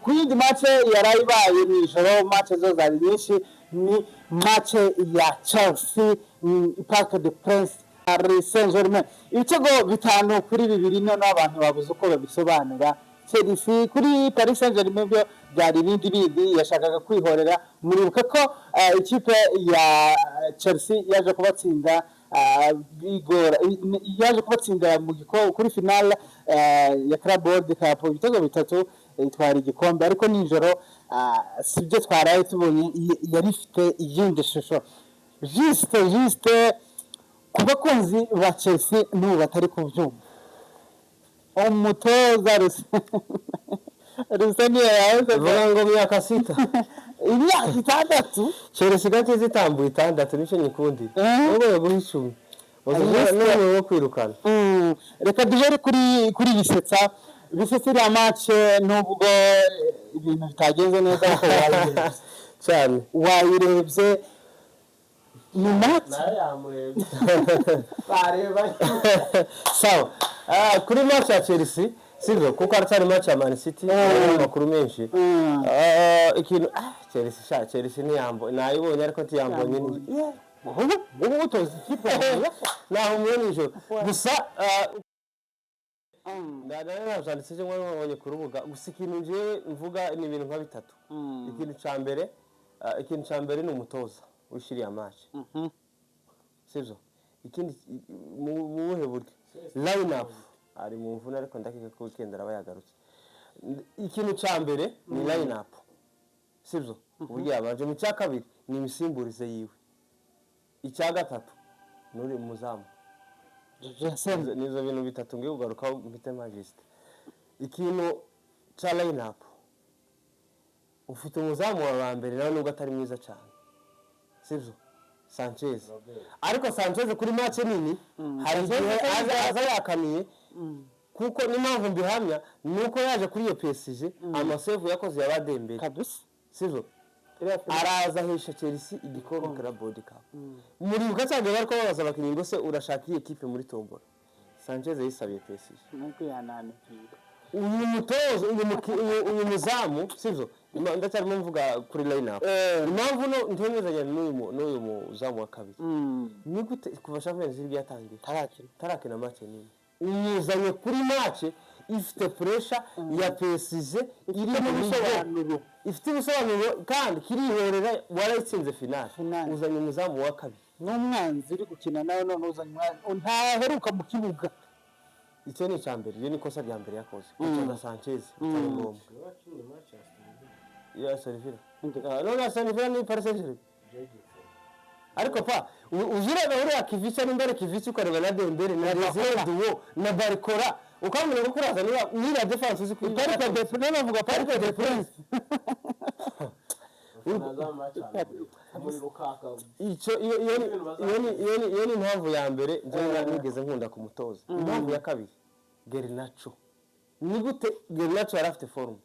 ku yindi match yarayibaye nijoro match zo zari nyinshi ni match ya Chelsea Parc des Princes Paris Saint-Germain ibitego 5-2 none abantu babuze uko babisobanura Chelsea kuri Paris Saint-Germain byo byari bindi yashakaga kwihorera muribuka ko ikipe ya Chelsea yaje kubatsinda bigora yaje kubatsinda mu gikombe kuri finale ya Club World Cup ibitego 3 itwara igikombe ariko nijoro sibyo twaraye tubonye yari ifite iyindi shusho juste kuba kunzi ba Chelsea n'ubu batari kubyumva umutoza Rusani yawe ngo myaka 6 imyaka 6 Chelsea gake zitambuye 6 nico nyikundi ngo yaguhishumye n'uwo kwirukana reka duhere kuri bisetsa ya match nubwo ibintu bitagenze neza ko cyane wayirebye ni match bareba sawa kuri match ya Chelsea sivyo kuko aratari match ya Man City makuru menshi ikintu Chelsea ni yambo nayibonye ariko tiyambonye ni ubu utozi kipe naho mwenije gusa ndadana byanditse ngo babonye ku rubuga gusa ikintu nje mvuga ni ibintu nka bitatu ikintu cyambere ni umutoza wishiriya match sivyo ikindi mu buhe buryo line up ari mu mvuna ariko ndakeka ko weekend arabayagarutse ikintu cyambere ni line up sivyo uburyo abaje mu cyakabiri ni imisimburize yiwe icya gatatu nuri muzamu nizo bintu bitatu ngiye kugaruka mpite magiste ikintu cha line up ufite umuzamu wa mbere nawe nubwo atari mwiza cyane sivyo Sanchez ariko Sanchez kuri match nini hari aza yakamiye kuko n'impamvu mbihamya nuko yaje kuri iyo PSG amasave yakoze yabadembere kabisa sivyo araza hisha Chelsea igikombe Club World Cup muri ugasange bariko babaza abakinyi ngo se urashaka iyi equipe muri tombora Sanchez yisabiye PSG nuko yananikira uyu mutozo uyu muzamu sivyo ndacyarimo mvuga kuri line up impamvu no ntemezanya n'uyu muzamu wa kabiri ni gute kuva Champions League yatangiye tarakina match nini umuzanye kuri match ifite pressure ya PSG iri mu bisobanuro ifite ibisobanuro kandi kirihorera warayitsinze finale uzanye umuzamu wa kabiri n'umwanzi uri gukina nawe none uzanye ntaheruka mu kibuga icyo ni cyambere iyo ni kosa rya mbere yakoze cyangwa Sanchez cyari ngombwa ya Sevilla no Sevilla ni Paris Saint-Germain ariko pa uzireba uri akivica n'imbere kivica ukareba na Dembele na Duo na Barcola ukamenya ko kuraza niba defense uzi ku Paris Saint-Germain navuga Paris Saint-Germain icyo iyo ni impamvu ya mbere njye nigeze nkunda kumutoza impamvu ya kabiri Garnacho ni gute Garnacho yarafite form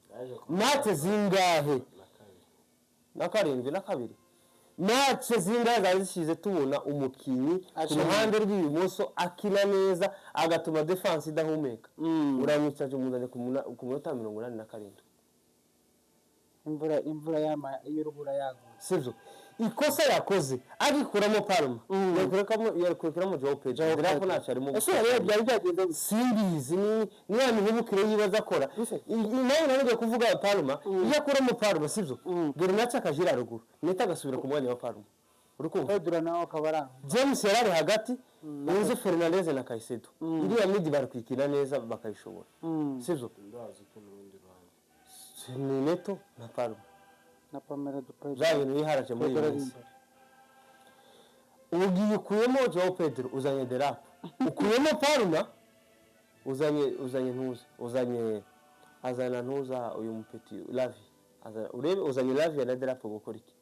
match zingahe na karindwi na kabiri match zingahe zazishize tubona umukinyi ku ruhande rw'ibumoso akina neza agatuma defense idahumeka uramwicaje umuzanye ku munota 87 imvura y'urubura yago sivyo ikosa yakoze agikuramo Palma yakurekeramo Joao Pedro drapo nacarimo ese rero byari byagenda simbizi ni ya mihubukire yibaza akora nayo naje kuvuga Palma yakuramo Palma sivyo Garnacho akajira ruguru nita gasubira ku mwanya wa Palma urukumva Pedro nawe akabara James yarari hagati Enzo Fernandez na Caicedo iriya midi bari kwikina neza bakayishobora sivyo ndazi ko n'urundi ruhande ni Neto na Palma na Pamela Dupayi zayo yiharaje muri Messi ugiye kuyemo Joao Pedro uzanye Derapo ukuyemo Palma uzanye ntuza azana ntuza uyu mupeti Lavi urebe uzanye Lavi na Derapo gukora iki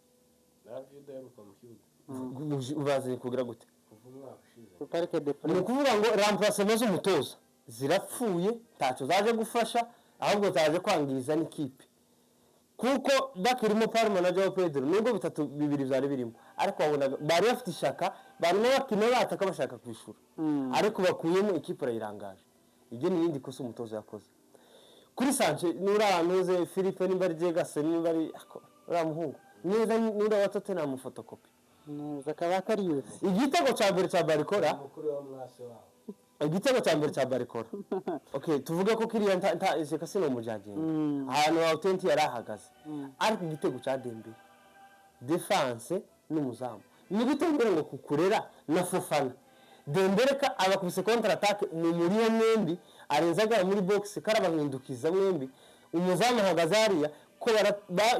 Lavi daheruka mu kibuga ubaze kugira gute kuvuga ushize Parc des Princes ni kuvuga ngo remplacement z'umutoza zirapfuye taco zaje gufasha ahubwo zaje kwangiza n'ikipe kuko bakirimo Palma na Joao Pedro nubwo bitatu bibiri byari birimo ariko wabona bari bafite ishaka bari n'abakina bataka bashaka kwishura ariko bakuyemo ikipe irayirangaje ibyo ni yindi kosa umutoza yakoze kuri Sanchez nuranuze Philippe nimba ari Jegase nimba ari uramuhungu neza nura wa Tottenham photocopy neza kaba kari yose igitego cya mbere cya Barikora mukuru wa mwase wabo igitego cya mbere cya Barikora okay tuvuge ko kiriya nta iseka sino mujagenda ahantu authentic yarahagaze ariko igitego cya Dembele defense n'umuzamu ni gutembera ngo kukurera na Fofana Dembele ka abakubise counter attack mu muriyo mwembi arenzaga muri box karabahindukiza mwembi umuzamu hagaze hariya ko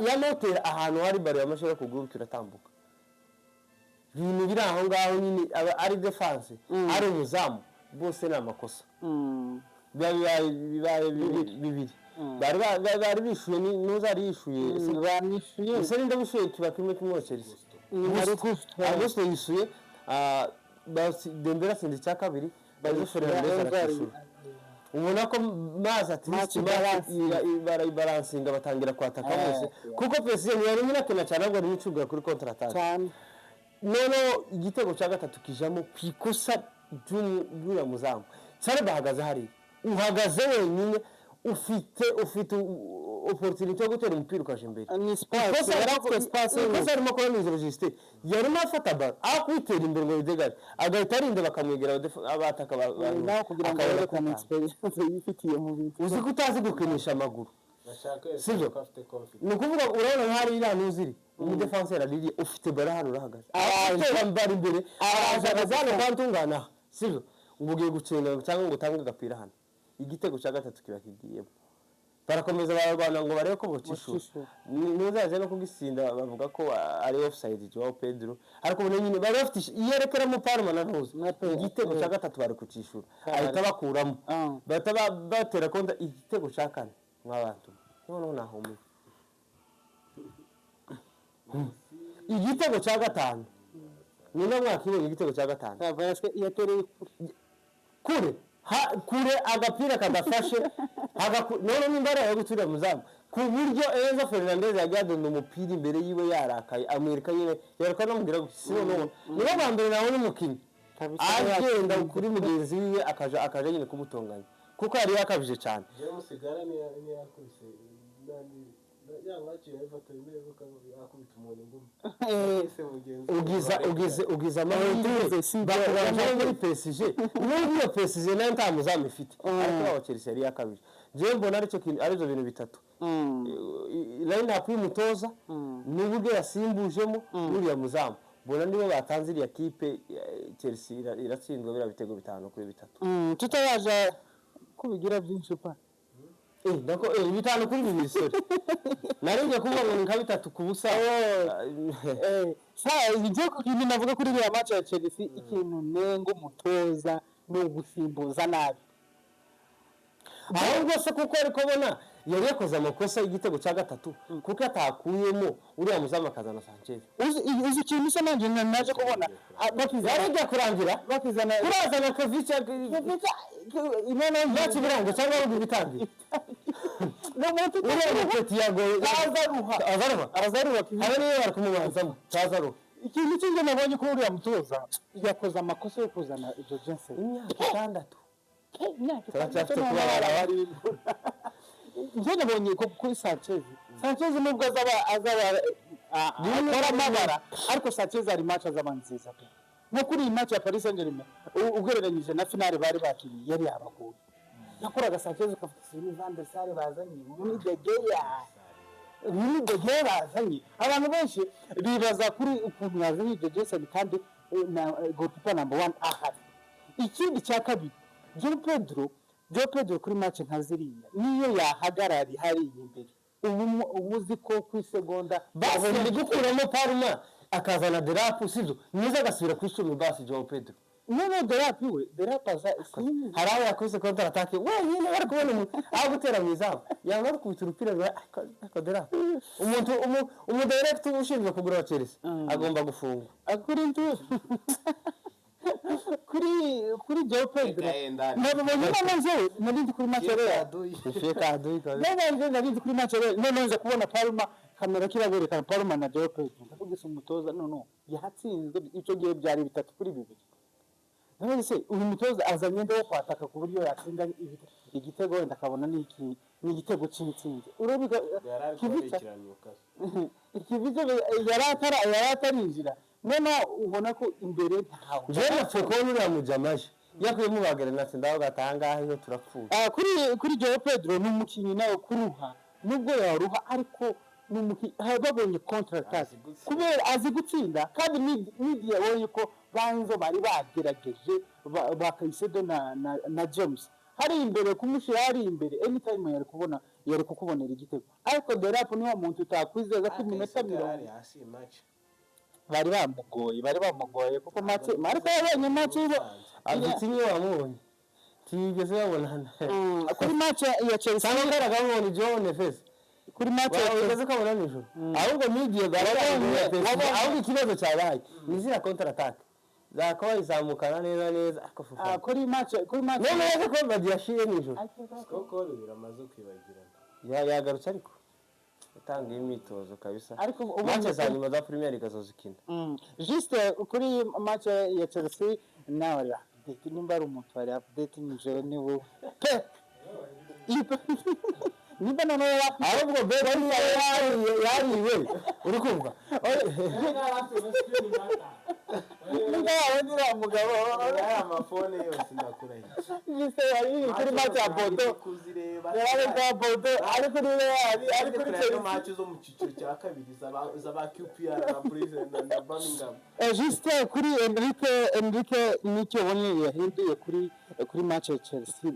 yamotera ahantu hari bari yamashaka kugurukira tambuka ibintu biri aho ngaho nyine ari defense ari umuzamu bose na makosa bibaye bibiri bari bishuye n'uzari yishuye banishuye ese ninde bishuye kiba kimwe kimwocereza Augusto yishuye Dembele atsinze cya kabiri bari Fernandes arakishura ubona ko mazi ati barayibaransinga batangira kwataka bose kuko PSG yari nyina kena cyane ngo ari icugura kuri contre attaque none igitego cya gatatu kijamo kwikosa by'ura muzamu cyane bahagaze hari uhagaze wenyine ufite opportunity yo gutera umupira ukaje imbere ni space yarafite space kuko arimo ko nizo register yarimo afata bar akwitera imbere ngo bidegare agahita arinda bakamwegera abataka naho kugira ngo yerekane experience yifitiye mu bintu uzi ko utazi gukinisha amaguru sivyo afite confidence ni ukuvuga urabona hari iriya ntuziri umudefenseur aririye ufite bara hano urahagaze atera mbari imbere araje kwantungana sivyo ngo ugiye gucenga cyangwa ngo utange agapira hano igitego cya gatatu kiba kigiyemo barakomeza barwana ngo barebe ko bocishura nuzaje no kugisinda bavuga ko ari offside Joao Pedro ariko bone nyine bari bafite yerekera mu Parma na ntuzi igitego cya gatatu bari kucishura ahita bakuramo batera konta igitego cya kane nk'abantu none nahomwe igitego cya gatanu nina mwakibonye igitego cya gatanu yatereye kure agapira kadafashe none nimbara yo gutura muzamu ku buryo Enzo Fernandez yagadonda umupira imbere yiwe yarakaye Amerika nyine yareka no mugira gusino nibo bambere nawe n'umukinyi agenda kuri mugenzi wiwe akaja nyine kumutonganya kuko yari yakabije cyane je musigara ni yakubise nani yangakira ifoto imwe ko akubita umuntu ngumi ugiza amahirwe bakubanje muri PSG n'ugiye PSG nayo nta muzamu ifite ariko aho Chelsea yari yakabije je mbona aricyo kintu arizo bintu bitatu line up y'umutoza n'uburyo yasimbujemo n'uriya muzamu bona nibo batanze iriya kipe Chelsea iratsindwa bira bitego 5-3 tutayaje kubigira byinshi pa ndako 5-2 sorry narinje kuvuga ngo nka 3 kubusa ibyo kintu navuga kuri iriya match ya Chelsea ikintu nengo mutoza no gusimbuza nabi ahubwo se kuko ariko bona yari yakoze amakosa y'igitego cya gatatu kuko atakuyemo uriya muzamu akazana Sanchez uzi ikintu se nanjye naje kubona bakizana kurangira kurazana Kovic imana yacu biranga cyangwa ari bitangiye no mutu uriya mupeti yagoye arazaruha habe niyo bari kumubanzamo tazaruha ikintu cy'inge nabonye ko uriya mutoza yakoze amakosa yo kuzana ibyo Jensen imyaka 6 turacyafite kubara bari njye nabonye ko kuri Sanchez nubwo azaba amabara ariko Sanchez ari match azabanziza pe nko kuri iyi match ya Paris Saint-Germain ugereranyije na finale bari bakiriye yari yabagoye nakoraga Sanchez ukafite Van der Sar bazanye muri De Gea bazanye abantu benshi bibaza kuri ukuntu yazanye De Gea kandi na goalkeeper number 1 ahari ikindi cya kabiri Joao Pedro kuri match nkaziriya niyo yahagarari hari imbere ubuzi ko ku segonda basi gukuramo Parma akazana Derapu sivyo niza gasubira ku 10 basi Joao Pedro none Derapu aza haraho yakoze counter attack wenyine bari kubona aho gutera mwizaho yanga kubita urupira akadera umuntu direct ushinzwe kugura Chelsea agomba gufungwa akuri ntu kuri Joao Pedro nari kuri match kuri match none kubona Parma kamera kiraberekana Parma na Joao Pedro ndakugisa umutoza yahatsinzwe icyo gihe byari 3-2 none se uyu mutoza azanye ndo kwataka ku buryo yatsinda igitego ndakabona niki ni igitego cy'intsinzi urabika yarari kubekeranya ukaze ikivizo yari atarinjira none ubona ko imbere ntawe jewe napfuye kubona uriya mujamaje yakuyemo bagere natse ndaho gatangahe iyo turapfuye kuri Joao Pedro ni umukinnyi nawe kuruha nubwo yaruha ariko ni umukinnyi babonye contre attaque kubera azi gutsinda kandi n'igihe yabonye ko banzo bari bagerageje bakayisedo na James hari imbere kumushyira hari imbere anytime yari kukubonera igitego ariko Derapo niwo muntu utakwizeza ko iminota 40 hasi match bari bamugoye kuko match ariko yabonye match ibo agitinye wamubonye tigeze babonana kuri match ya Chelsea cyangwa karagabonye John Fes kuri match ugeze kabona nijoro ahubwo migiye garabonye ahubwo ikibazo cyabaye nizira counter attack zakawa izamukana neza akafufa kuri match neza ko badiyashire nijoro koko biramaze kwibagirana yagarutse ariko atanga imitozo kabisa ariko match za nyuma za Premier League azozikina juste kuri match ya Chelsea nawe nimba ari umuntu wari update nijoro ni wowe niba none ahubwo Mbega yariwe uri kumva niba wabonera umugabo aya amafone yose ndakurahiye juste yari kuri match ya Bodo kuzireba yari kwa Bodo ariko ari kuri Chelsea match zo mu cyiciro cya kabiri zaba QPR na Brighton na Birmingham juste kuri Enrique nicyo wonye yahinduye kuri match ya Chelsea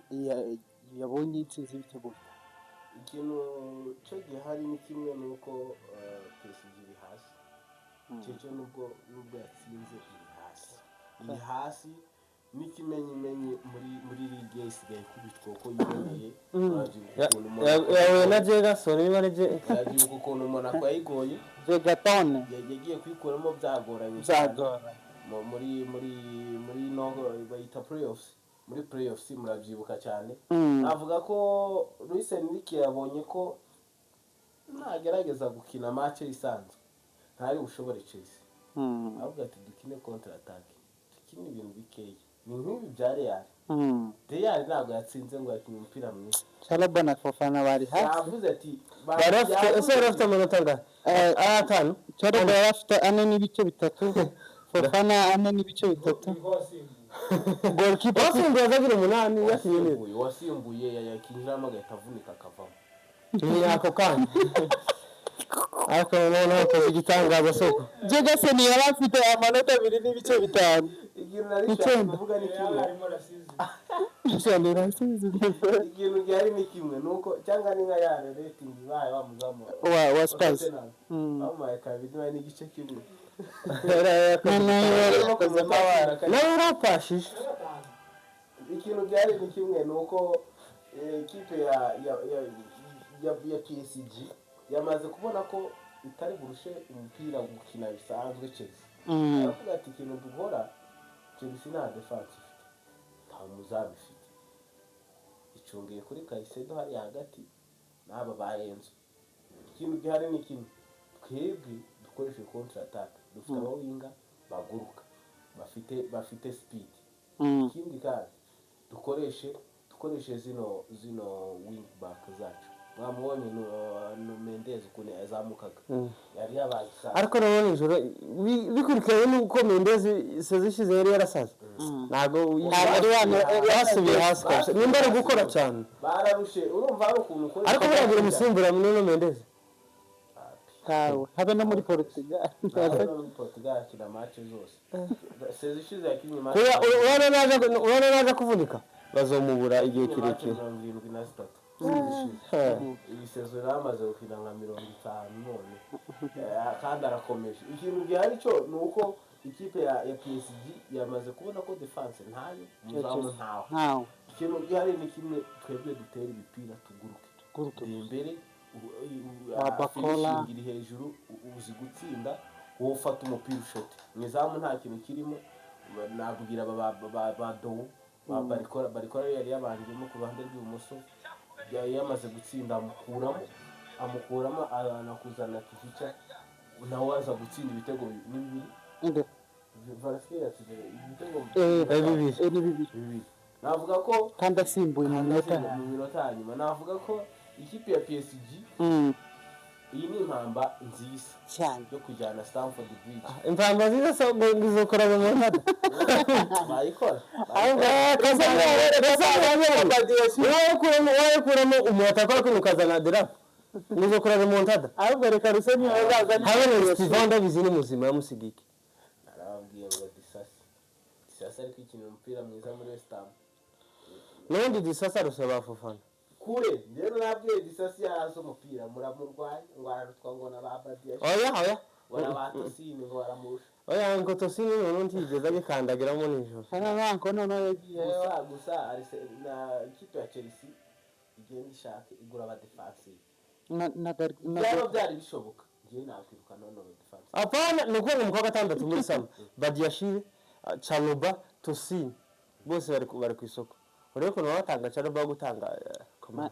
yabonye itsinzi ibitego ikintu cyo gihari ni kimwe nuko PSG iri hasi cyo nubwo yatsinze iri hasi n'ikimenyimenyi muri ligue isigaye kubitwa ko yiboneye yawe na Jegason bibareje yagiye ukuntu Monaco yayigoye Jegatone yagiye kwikuramo byagoranye muri nogo bayita playoffs muri playoffs murabyibuka cyane navuga ko Luis Enrique yabonye ko nagerageza gukina match isanzwe ntari ushobore Chelsea ahubwo ati dukine contre attaque dukine ibintu bikeye ni nk'ibi bya Real ntabwo yatsinze ngo yakine umupira mwiza Chalaba na Fofana bari hasi yavuze ati barafite amanota ngahe atanu Chalaba yarafite 4.3 Fofana 4.3 goalkeeper wasimbuye azagira 8 yakinye wasimbuye yakinjiramo agahita avunika akavamo ni ako kanya ariko none akoze igitangaza soko Jegason yari afite amanota 2.5 ikintu nari kuvuga ni ikintu gihari ni kimwe nuko cyangwa ni nka ya rating baye bamuzamu wa Spurs bamuhaye kabiri n'igice kimwe nawe urapashije ikintu gihari ni kimwe nuko ikipe ya PSG yamaze kubona ko itari burushe umupira gukina bisanzwe Chelsea aravuga ati ikintu dukora Chelsea nta defense ifite nta muzamu ifite icungiye kuri Caicedo hari hagati n'aba bayenzo ikintu gihari ni kimwe twebwe dukoreshe contre attaque dufite abawinga baguruka bafite speed ikindi kandi dukoreshe zino wing back zacu mwamubonye no Mendes ukuntu yazamukaga yari yabaza ariko nabone ijoro bikurikiye nuko Mendes sezishize yari yarasaze ntago yasubiye hasi kabisa nimba ari gukora cyane bararushe urumva ari ukuntu ukora ariko baragira umusimbura munini Mendes habe no muri Portugal akina match zose sezishize yakinye match urabona naje kuvunika bazomubura igihe kirekire 73 iyi sezo ramaze gukina nka 50 none kandi arakomeje ikintu gihari cyo nuko ikipe ya PSG yamaze kubona ko defense ntayo muzamu ntaho ikintu gihari ni kimwe twebwe dutera ibipira tuguruke imbere abakola iri hejuru uzi gutsinda wowe ufata umupira ushote mwizamu nta kintu kirimo nabwira ba Dow barikora yari yabanjemo ku ruhande rw'ibumoso yamaze gutsinda amukuramo anakuzana Kificha nawe aza gutsinda ibitego bibiri Varaskelia yatsinze ibitego bibiri navuga ko kandi asimbuye mu minota nyuma navuga ko ikipe ya PSG iyi ni impamba nziza cyane yo kujyana Stamford Bridge. impamba nziza so ngizokora mu ntada bayikora wakuramo umuhata kwa kwimukazana derapo ngizokora mu ntada ahubwo reka rusenyi bazazana habe Steven Ndabizi ni muzima yamusigike arababwiye ngo disasi ariko ikintu umupira mwiza muri West Ham n'undi disasa rusaba Fofana kure rero nabwiye disasi yarazo umupira muramurwaye ngo ararutwa ngo nababadiye oya wala batosini ngo baramurusha oya ngo tosini n'undi yigeze agikandagiramo nijoro banko none yagiye gusa na ikipe ya Chelsea igenda ishaka igura aba defensive byaba byari bishoboka ngiye nakwiruka none aba defensive apana nuko mu kwa gatandatu muri sama Badiashile Chaluba Tosini bose bari ku isoko ureko no batanga Chaluba gutanga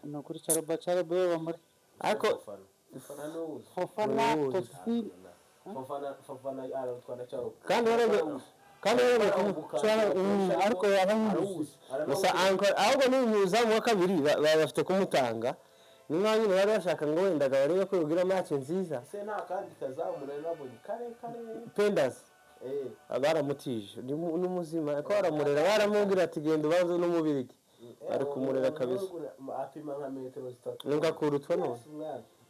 no kuri Chaluba bamuri ariko Fofana no Fofana Tosini Fofana arutwana Chaluba kandi ariko yabamuzi gusa ahubwo n'umuza mu kabiri bafite kumutanga nimwanya bari bashaka ngo wenda barebe ko yogira match nziza se nta kandi kazamura nabonye kare Pendas baramutije n'umuzima ko baramurera baramubwira ati genda ubanze n'umubirigi bari kumurera kabisa apima nka metero 3 nunga kurutwa no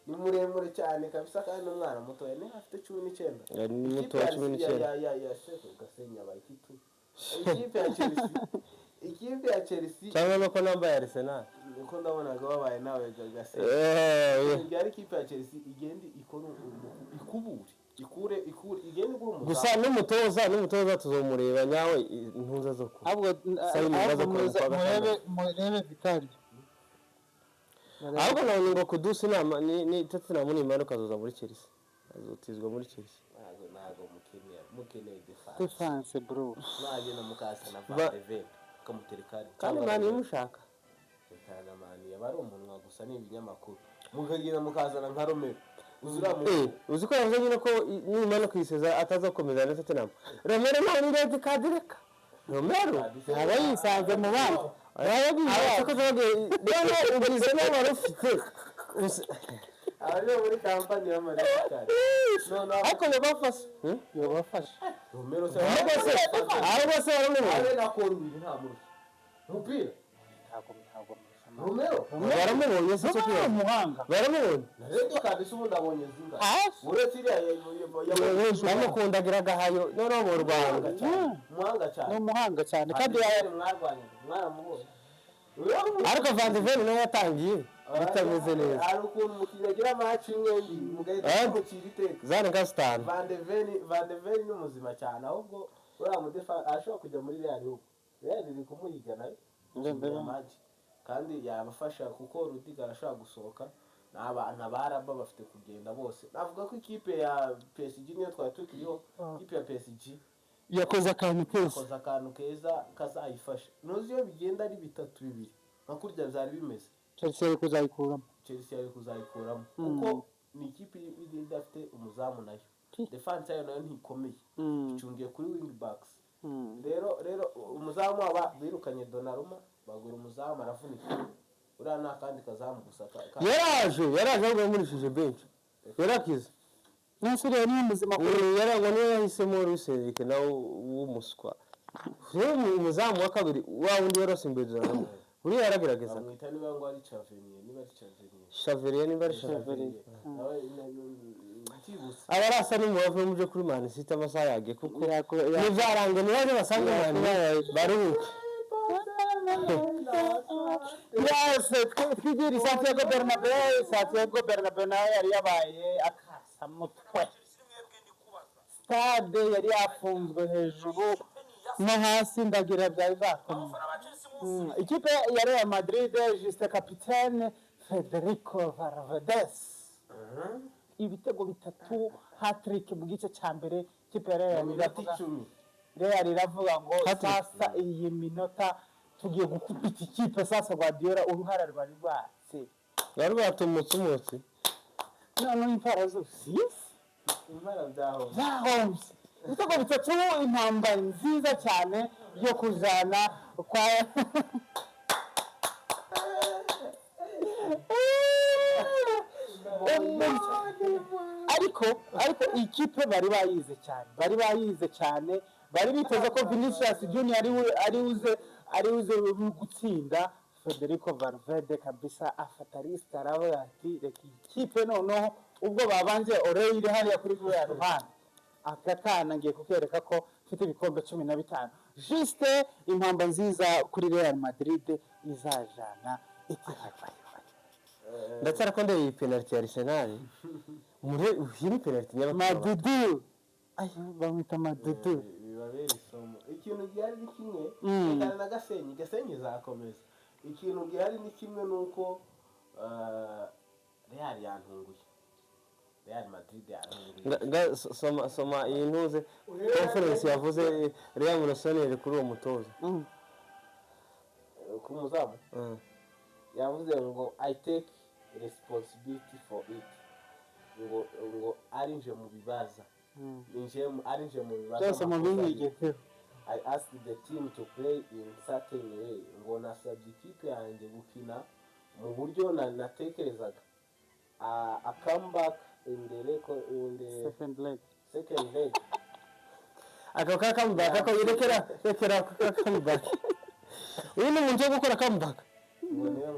ni muremure cyane kabisa kandi n'umwana muto ni afite 19 ni muto 19 ya seko gasenya bayikitu ikipe ya Chelsea cyangwa no ko namba ya Arsenal uko ndabonaga babaye nawe gasenya yari ikipe ya Chelsea igenda ikora ikure igenda igura gusa n'umutoza tuzomureba nyawe ntuza zo ko ahubwo murebe Vitali ahubwo nawe ngo kudusa inama ni Tottenham n'impanuka zoza muri Chelsea azotizwa muri Chelsea ntago mukeneye defense bro naje na mukasa na Van de Ven kamuterekari kandi mani mushaka kana mani yabari umunwa gusa n'ibinyamakuru mukagenda mukazana nka Romero uziko yavuze nyine ko n'impanuka iseza atazakomeza na Tottenham Romero nawe ni red card reka Romero aba yisanze mu bandi ubwize n'abarufite ariyo muri kampani y'amarikari ariko yobafasha Romero se ahubwo se baramubona abe nakora nta murusha umupira ntago Romero baramubonye se cyo kwiye umuhanga baramubonye rero kabisa ubundi abonye zinga uretse iriya bamukundagira gahayo noneho mu Rwanda umuhanga cyane kandi mwarwanye mwaramubonye ariko Van de Ven nawe yatangiye bitameze neza hari ukuntu umukinnyi agira match imwe mugahita mukira iteka zane Gaston Van de Ven ni muzima cyane ahubwo uriya mudefa ashobora kujya muri Real ubu Real iri kumuhiga nayo kandi yabafasha kuko Rudiger arashaka gusohoka n'abantu abaraba bafite kugenda bose navuga ko ikipe ya PSG niyo twari tukiriho ikipe ya PSG yakoze akantu keza kazayifasha nuzi yo bigenda ari 3-2 nkakurya byari bimeze Chelsea yari kuzayikuramo kuko ni ikipe idafite umuzamu nayo defense yayo nayo ntikomeye icungiye kuri wing backs rero umuzamu aba birukanye Donnarumma bagura umuzamu aravunika uriya nta kandi kazamu gusa yaraje ahubwo yamurishije benshi yarakize n'usuriye ni muzima yarangwa niyo yahisemo Ruserike nawe w'umuswa rero umuzamu wa kabiri wa wundi yarose imbere uri yaragerageza amwita niba ngo ari Chaverier niba ari Chaverier abarasa n'umubavu muje kuri Man City amasaha yage kuko nivyarange nibaje basanga Man baruhuke twigiri Santiago Bernabeu nawe yari yabaye akasa mutwe stade yari yafunzwe hejuru no hasi ndagira byari bakomeye ikipe ya Real Madrid juste capitaine Federico Valverde ibitego 3 hat-trick mu gice cya mbere ikipe ya Real iravuga ngo sasa iyi minota tugiye gukubita ikipe sasa Guardiola uruhara rwari rwatse yari batumutse umutsi none impara zose impara byaho ibitego 3 impamba nziza cyane yo kujana kwa ariko ikipe bari bayize cyane bari biteze ko Vinicius Junior ari uze gutsinda. Federico Valverde kabisa afata risike aravuga ati reka ikipe noneho ubwo babanje Oreille hariya kuri ya ruhande aka kana ngiye kukereka ko mfite ibikombe 15 juste impamba nziza kuri Real Madrid izajana Etihad. ndatsara ko ndeye penalty ya Arsenal muri hiri penalty Madudu ayo bamwita Madudu bibabera isomo. Ikintu gihari ni kimwe na gasenyi zakomeza. Ikintu gihari ni kimwe nuko Real yantunguye. Real Madrid yantunguye. Soma iyi ntuze conference yavuze Real Murasonere kuri uwo mutoza ku muzamu yavuze ngo I take responsibility for it. ngo arinje mu bibaza arinje mu bibaza cyose mu binyigeho. I asked the team to play in certain way. ngo nasabye ikipe yanjye gukina mu buryo natekerezaga. A comeback in the Second leg aka comeback ako yerekera comeback uyu ni umuntu wo gukora comeback ngo niyo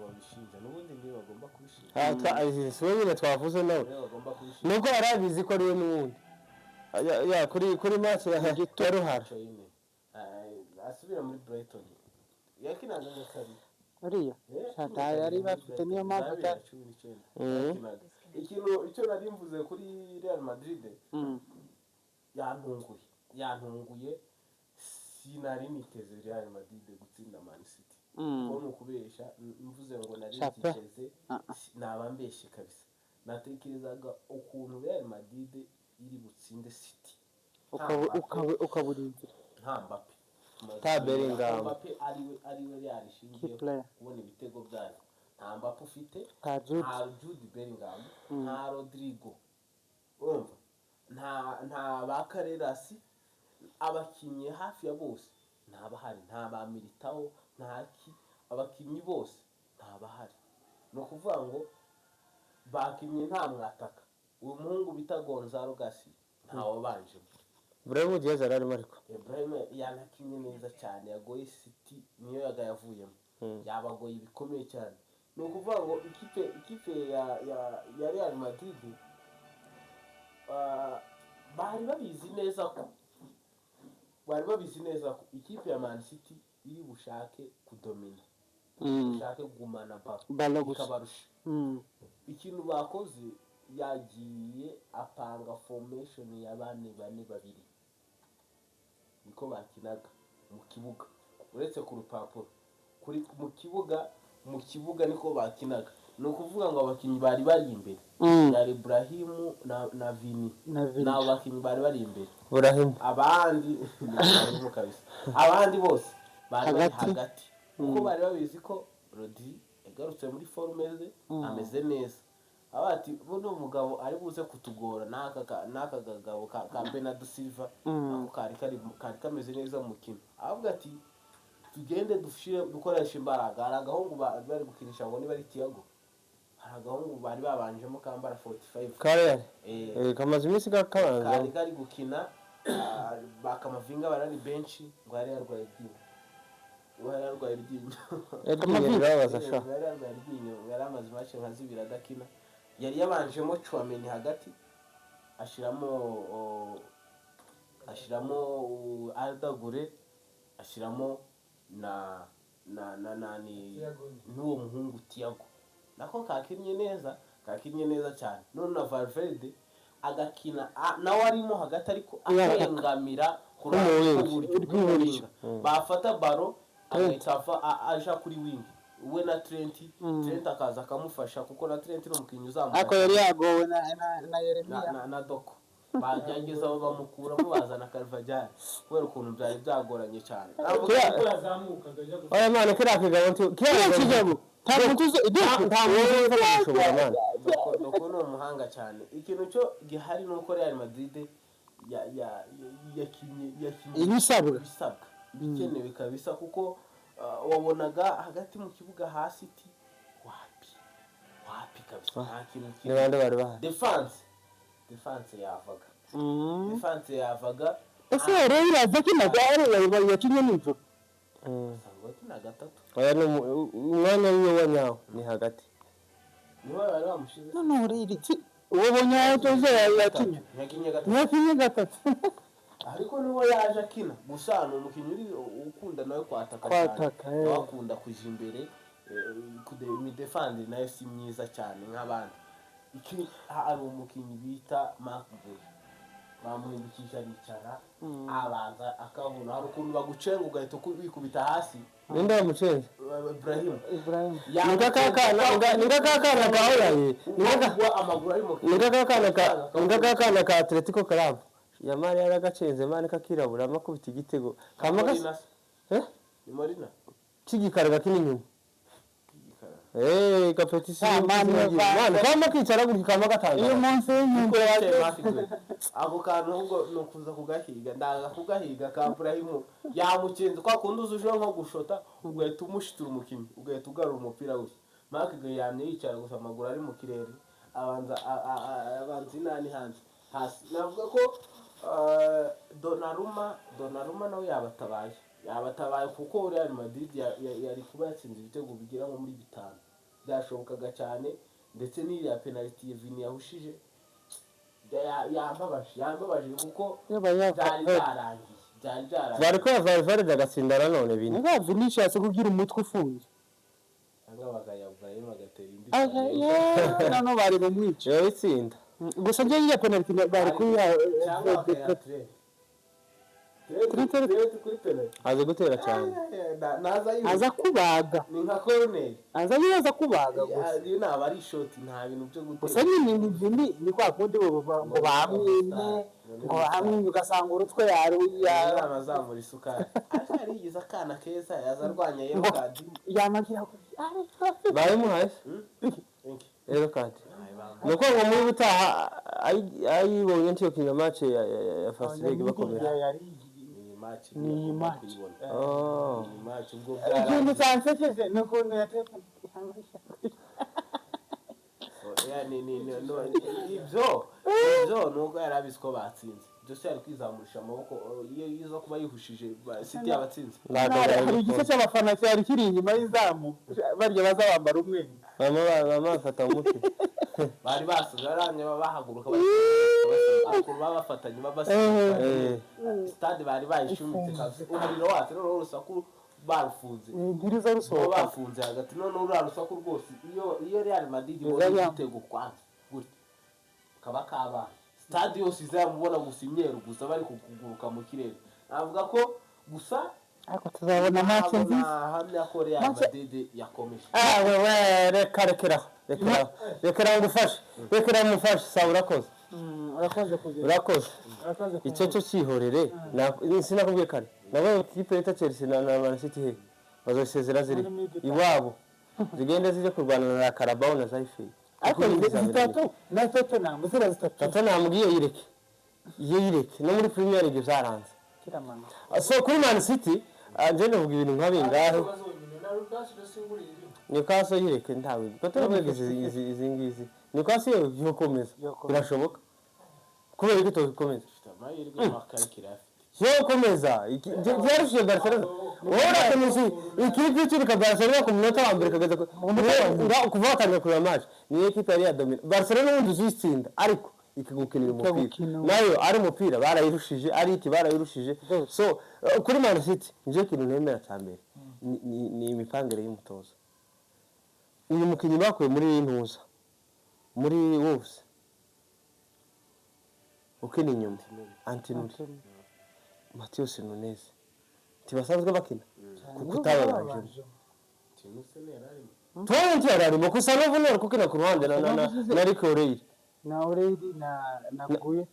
babishinja n'ubundi niyo bagomba kubishinja. siwe nyine twavuze nawe nuko arabizi ko ariwe n'ubundi kuri match ya Ruhara asubira muri Brighton yakinaga n'akari ariya yari bafite niyo mpamvu icyo nari mvuze kuri Real Madrid yantunguye sinari niteze Real Madrid gutsinda Man City ko nukubesha mvuze ngo nari niteze nabambeshe kabisa. Natekerezaga ukuntu Real Madrid iri gutsinde City ukaburinzira nta Mbappe Mbappe ariwe yarishingiye kubona ibitego byayo. Nta Mbappe ufite, nta Jude Bellingham, nta Rodrigo, urumva nta ba Carreras, abakinnyi hafi ya bose ntabahari, nta ba Militao, abakinnyi bose ntabahari. No kuvuga ngo bakinnyi nta mwataka. Uwo muhungu bita Gonzalo Garcia ntawo banje. Ibrahim Diaz ararimo ariko Ibrahim yanakinnye neza cyane yagoye City niyo yavuyemo yabagoye bikomeye cyane. No kuvuga ngo ikipe ya Real Madrid bari babizi neza ko ikipe ya Man City iri bushake kudomina bushake kugumana balo ikabarusha. Ikintu bakoze yagiye apanga formation ya bane babiri niko bakinaga mu kibuga uretse ku rupapuro kuri mu kibuga niko bakinaga. No kuvuga ngo abakinnyi bari imbere yari Ibrahim na Vini na abakinnyi bari imbere Ibrahim abandi kabisa abandi bose bari hagati kuko bari babizi ko Rodri yagarutse muri forme ze ameze neza. Abati buno mugabo ari buze kutugora naka gagabo ka Bernardo Silva ako kari kameze neza mu mukino. Avuga ati tugende dukoresha imbaraga. Haragahungu bari gukinisha ngo niba ari Thiago, haragahungu bari babanjemo kambara 45 Karere kamaze iminsi gakabanza kari gukina bakamavinga barari bench ngo ari yarwaye iryinyo yari amaze match nka zibiri adakina. Yari yabanjemo Chouameni hagati ashiramo Arda Güler ashiramo na n'uwo muhungu Thiago nako kakinnye neza cyane. None na Valverde agakina nawe arimo hagati ariko akengamira ku buryo bafata baro agahita aja kuri wing we na Trent akaza akamufasha kuko na Trent no mukinnyi uzamuka ako yari yagowe na Yeremia na Doko bagengeza bamukuramo bazana Carvajal kubera ukuntu byari byagoranye cyane. oya mwana kigabo Doko no muhanga cyane. Ikintu cyo gihari nuko Real Madrid yakinye ibisabwa bikenewe kabisa kuko wabonaga hagati mu kibuga hasi City wapi kabisa nta kintu ni bande bari bahari defense yavaga ese rero iraza kinagare yakinye nijoro sangwa kina gatatu oya no umwanya wiwe wa nyawo ni hagati niwe bari bamushize none uriri uwo bonyayo toze yakinye yakinye gatatu ariko niwe yaje akina gusa ni umukinnyi uri ukunda nawe kwataka cyane wakunda kuja imbere imidefenderi nayo si myiza cyane nk'abandi iki ari umukinnyi bita Mbega bamuhindukije aricara abanza akabona hari ukuntu bagucenga ugahita wikubita hasi ninde wamucenze Ibrahim ningakakana kaho yaye amaguru ari mu ningakakana ka Atletico Club yamari yaragacenze mane kakirabura amakubita igitego kama ni Marina kigikaraga kinini competition mane kama kicara guri kama gatanga iyo munsi y'inkingo ako kantu ngo nukuza kugahiga ndaga kugahiga ka Ibrahim yamucenze kwa kundi uzuje nko gushota ugahita umushitura umukinnyi ugahita ugarura umupira wose Mark yamye yicara gusa amaguru ari mu kirere abanza inani hanze hasi navuga ko Donnarumma nawe yabatabaye kuko Real Madrid yari kuba yatsinze ibitego bigira nko muri 5 byashobokaga cyane ndetse n'iriya penalty Vini yahushije yambabaje kuko byari byarangiye bari ko Valverde agatsindana none bine nga Vinicius kugira umutwe ufunze anga bagayabwaye bagatera indi nano bari bamwica yo itsinda gusa nje yiya penalty bari kuri aze gutera cyane aza kubaga ni nka corner aza kubaga gusa iyo naba ari shot nta bintu byo gutera gusa nyine ni kwa kundi ngo bamwine ngo hamwe ugasanga urutwe yaruya amazamura isukari arigize akana keza yazarwanya yero kadi yamagira baye muhaye yero kadi nuko ngo muri butaha ayibonye ntiyo kinya match ya first leg bakomera ni match ubwo ikintu cyansekeje nuko yateka ibyo nuko yarabise ko batsinze byose yari kwizamurisha amaboko iyo izo kuba yihushije City yabatsinze hari igice cy'abafana cyari kiri inyuma y'izamu barya bazabambara umwe bafata umutwe bari basuzaranye bahaguruka bafatanye stade bari bayishumitse kazi umuriro wacu rero urusaku barufunze ntiriza rusohoka bafunze hagati none urarusaku rwose iyo Real Madrid ibonye igitego kwanza gutya kaba kaba stade yose izamubona gusa imyeru gusa bari kuguruka mu kirere avuga ko gusa ariko tuzabona match nziza hamya ko Real Madrid yakomeje wewe rekera ngufashe sawa urakoze icyo cyo cyihorere sinakubwiye kare nabo ikipe ya Chelsea na Man City he bazosezera ziri iwabo zigenda zije kurwana na Carabao na Zaife ariko zitatu na Tottenham ngiye yireke no muri Premier League byaranze kiramana so kuri Man City anje ndavuga ibintu nk'abingahe Newcastle yireke ntawe Tottenham izi ngizi Newcastle yokomeza birashoboka kubera ko tokomeza amahirwe makarikira yo komeza byarushiye Barcelona ora komeza ikipe cy'irika Barcelona ku munota wa mbere kageza kuva atanga kuri match ni equipe yari yadomina Barcelona undi zitsinda ariko ikagukinira umupira nayo ari umupira barayirushije ari iki barayirushije so kuri Man City nje kintu nemera cyambere ni imipangire y'umutoza uyu mukinyi bakuye muri intuza muri Wolves ukini nyuma Antinuri Matheus Nunes tibasanzwe bakina kutababanje Tonti yararimo kusana vuno kukina ku ruhande na Rico Reid na Oreidi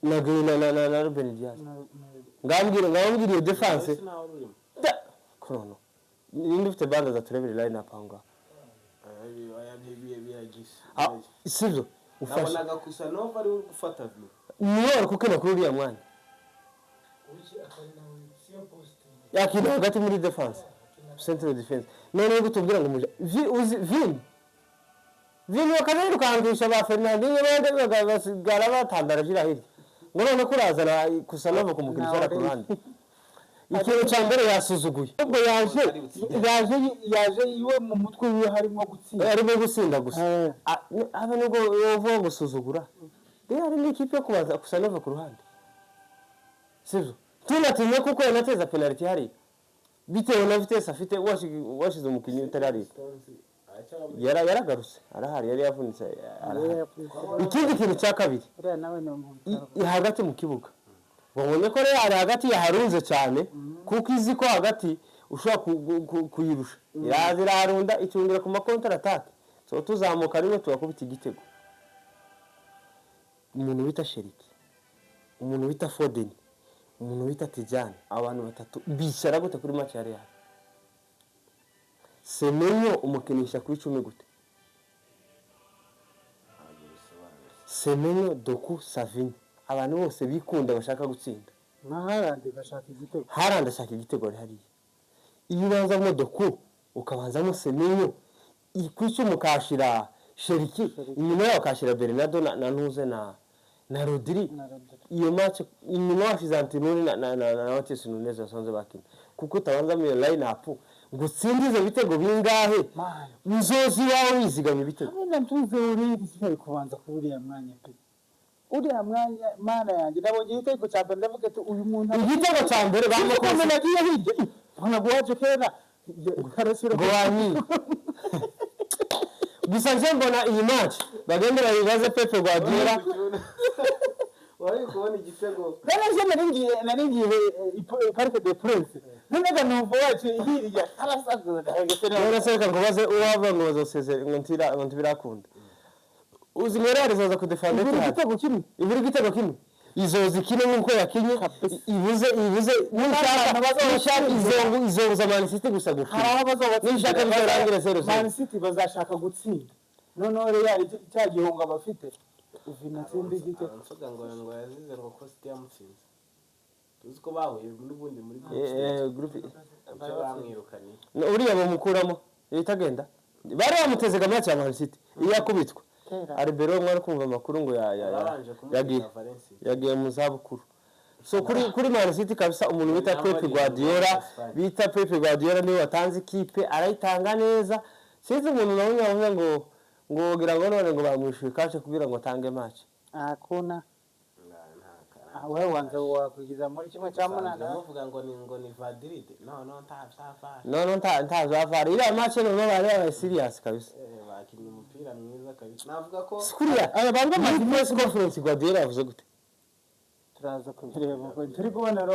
na Guye na Ruben Dias ngambwira defense kono nindi ufite banda za turebere line up anga sivyo nabonaga kusa no bari gufata vino niyo kukina kuri uriya mwanya yakina hagati muri defense central defense none gutubwira ngo muje uzi vin Vini bakanirukangisha ba Fernandinho bande basigara batandaragira hirya ngo none kurazana Kusanova kumukirisha ku ruhande ikintu cya mbere yasuzuguye ubwo yaje iwe mu mutwe wiwe harimo gutsinda gusa aba nubwo yovuga gusuzugura rero ari n'ikipe yo kubaza Kusanova ku ruhande sivyo tunatinye kuko yanateza penalty hari bitewe na vitesse afite washize umukinyi utarari yaragarutse arahari yari yavunitse ikindi kintu cya kabiri hagati mu kibuga babonye ko rero ari hagati yaharunze cyane kuko izi ko hagati ushobora kuyirusha irarunda icyungira ku makontra attack so tuzamuka rimwe tugakubita igitego umuntu bita Sheriki umuntu bita Foden umuntu bita Tijani abantu batatu bicara gute kuri match ya Real Semenyo umukinisha kuri 10 gute Semenyo Doku Savinho abantu bose bikunda bashaka gutsinda Harandi ashaka igitego hariya iyo ubanza mu Doku ukabanzamo Semenyo ikwice mukashira Sheriki inyuma yaho kashira Bernardo na Nuze na Rodri iyo match inyuma washize Antinori na Otis Nunez basanze bakina kuko utabanza mu line up ngo utsindize bitego bingahe uzozi wawe wizigamye bitego ntuze uri kubanza kuburiya mwanya pe uriya mwanya mana yanjye nabonye igitego cya mbere ndavuga ati uyu muntu igitego cya mbere bamukoze nagiye hirya bana guhaje kera karasira gwani gusa nje mbona iyi match bagendera bibaze Pepe Guardiola wari kubona igitego naringiye Parc des Princes nanaga numva wacu hirya arasaguza uraseka ngo baze uwava ngo bazoseze ngo ntibirakunda uzi ngera rizoza kudefanda igitego kimwe izozi kine nkuko yakinye ibuze izoza Man City gusa gukina nishaka bizarangira 0-0 Man City bazashaka gutsinda none Real cyagihunga bafite uvinatsinda igitego nsoga ngo yazize ngo Costa yamutsinze tuzi ko bahuye n'ubundi muri group bamwirukanye uriya bamukuramo itagenda bari bamutezega match ya Man City yakubitwa Arbero mwari kumva amakuru ngo yagiye mu zabukuru so kuri Man City kabisa umuntu bita Pep Guardiola niwe watanze ikipe arayitanga neza sinzi umuntu nabonye ngo gira ngo none ngo bamwishuye kaje kugira ngo atange match akuna wewe wanze wakugiza muri kimwe cya munana bavuga ngo ni Madrid ntazavara iriya match no bari serious kabisa bakinnye umupira mwiza kabisa navuga ko kuriya abantu bamaze press conference Guardiola yavuze gute turaza kubireba ko turi kubona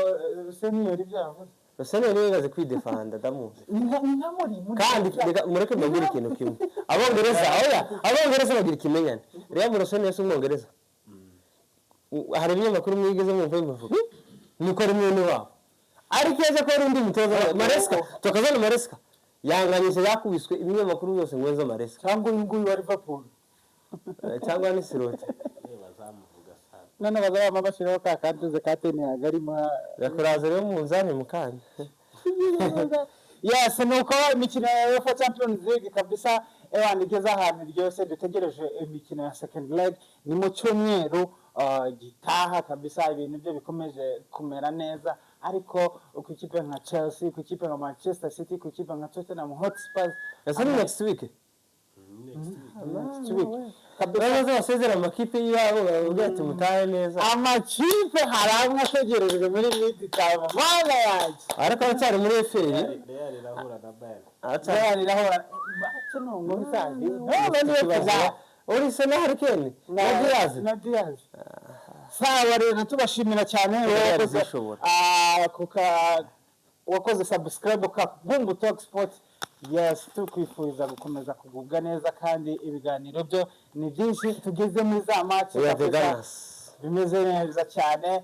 Senior byavuze Senior nigaze kwidefanda damuze kandi mureke mbagire ikintu kimwe abongereza bagira ikimenyane rero mu Senior y'umwongereza hari ibinyamakuru mwigeze mu mvuye muvuga niko ari mwene wabo ariko yaje ko ari undi mutoza Maresca tukazana Maresca yanganyije yakubiswe ibinyamakuru byose ngwenzo Maresca cyangwa nguyu wa Liverpool cyangwa ni Sirote bazamuvuga sana none bazaba bashiraho ka kantuze katene yagarimo yakuraza rero mu nzani mukanya yes nuko imikino ya UEFA Champions League kabisa nigeze ahantu ryose dutegereje imikino ya second leg ni mu cyumweru gitaha kabisa ibintu byo bikomeje kumera neza ariko ku ikipe nka Chelsea ku ikipe nka Manchester City ku ikipe nka Tottenham Hotspur next week kabisa basezera amakipe yabo bavuga ati mutahe neza amakipe haramwe ategerejwe muri mid-time mana yaje ariko aracyari muri FA Real irahura na Bayern Real irahura kino ngo bisazi uri se na Harikeni na Diaz sawa rero tubashimira cyane wakoze subscribe ka Bungu Talk Sport yes tukwifuza gukomeza kugubwa neza kandi ibiganiro byo ni byinshi tugeze muri za match bimeze neza cyane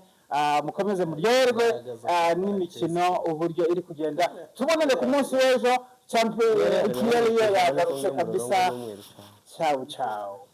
mukomeze muryoherwe n'imikino uburyo iri kugenda tubonane ku munsi w'ejo champion yagarutse kabisa ciao